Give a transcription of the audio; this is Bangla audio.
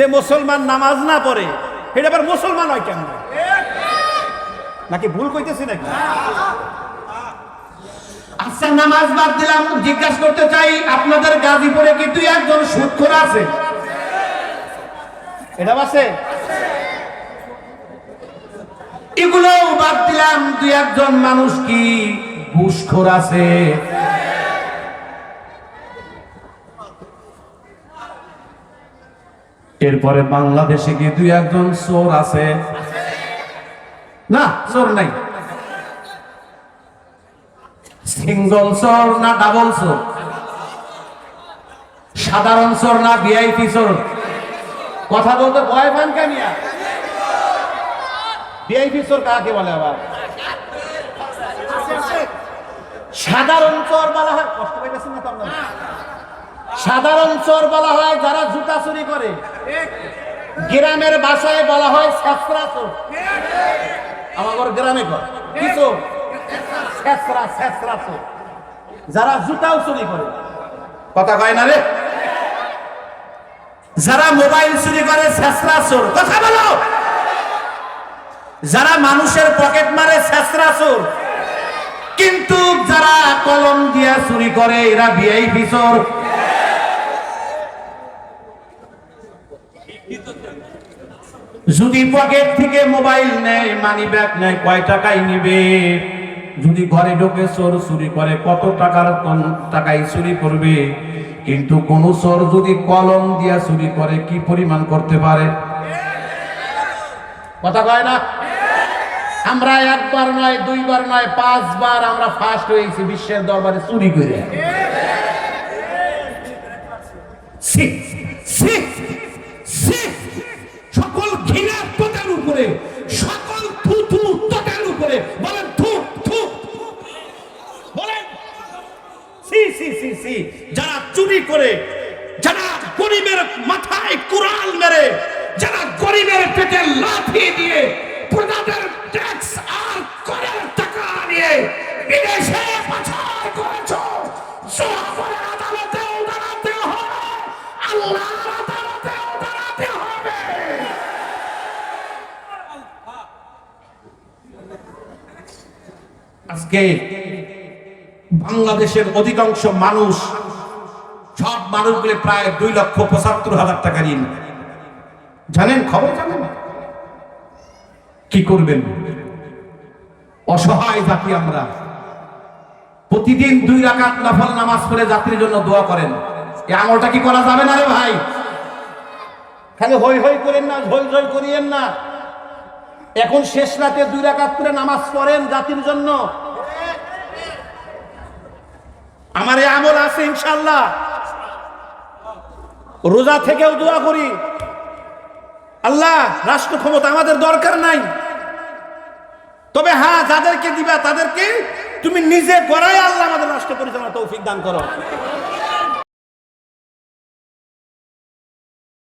যে মুসলমান নামাজ না পড়ে এটা আবার মুসলমান হয় কেন? নাকি ভুল কইতেছি নাকি? আচ্ছা, নামাজ বাদ দিলাম, জিজ্ঞাসা করতে চাই আপনাদের গাজীপুরে কি দুই একজন সুদখোর আছে? এটা আছে? এগুলো বাদ দিলাম, দুই একজন মানুষ কি ঘুষখোর আছে? এরপরে বাংলাদেশে কি দুই একজন চোর আছে? না, চোর নাই। সিঙ্গল চোর না ডাবল চোর? সাধারণ চোর না ভিআইপি চোর? কথা বলতে ভয় পান কেন? ভিআইপি চোর কাকে বলে আবার? সাধারণ চোর বলা হয়, কষ্ট পাইতেছেন না তো আপনারা? সাধারণ চোর বলা হয় যারা জুতা চুরি করে। গ্রামের ভাষায় বলা হয় ছেঁচড়া চোর। আমার গ্রামে কর কি চোর? ছেঁচড়া চোর, যারা জুতাও চুরি করে। কথা কয় না রে? যারা মোবাইল চুরি করে ছেঁচড়া চোর। কথা বলো। যারা মানুষের পকেট মারে ছেঁচড়া চোর। কিন্তু যারা কলম দিয়া চুরি করে এরা ভিআইপি চোর। যদি পকেট থেকে মোবাইল নেয়, মানি ব্যাগ নেয়, কয় টাকায় নিবে? যদি ঘরে ঢোকে চোর চুরি করে, কত টাকায় চুরি করবে? কিন্তু কোন চোর যদি কলম দিয়া চুরি করে, কি পরিমাণ করতে পারে? কথা কয় না? আমরা একবার নয়, দুইবার নয়, 5 বার আমরা ফার্স্ট হয়েছি বিশ্বের দরবারে চুরি করে। সকল ঘৃণা তোদের উপরে, সকল থুথু তোদের উপরে। বলেন থু থু, বলেন সি সি সি সি। যারা চুরি করে, যারা গরিবের মাথায় কুড়াল মেরে, যারা গরিবের পেটে লাথি দিয়ে, প্রজাদের ট্যাক্স আর করের টাকা নিয়ে বিদেশে পাচার করেছ, সরকারের আদালতেও দাঁড়াতে হবে, আল্লাহর আদালতেও দাঁড়াতে হবে। আজকে বাংলাদেশের অধিকাংশ মানুষ, সব মানুষগুলো প্রায় 2,75,000 টাকা ঋণ। জানেন, খবর জানেন? কি করবেন? অসহায় জাতি আমরা। প্রতিদিন 2 রাকাত নফল নামাজ পড়ে যাত্রীর জন্য দোয়া করেন। এই আমলটা কি করা যাবে না রে ভাই? খালি হই হই করেন না, ঝই ঝই করিয়েন না। এখন শেষ রাতে 2 রাকাত করে নামাজ পড়েন জাতির জন্য। আমার এই আমল আছে ইনশাআল্লাহ। রোজা থেকেও দোয়া করি, আল্লাহ রাষ্ট্র ক্ষমতা আমাদের দরকার নাই, তবে হ্যাঁ যাদেরকে দিবা তাদেরকে তুমি নিজে গড়ায় আল্লাহ আমাদের রাষ্ট্র পরিচালনা তৌফিক দান করো।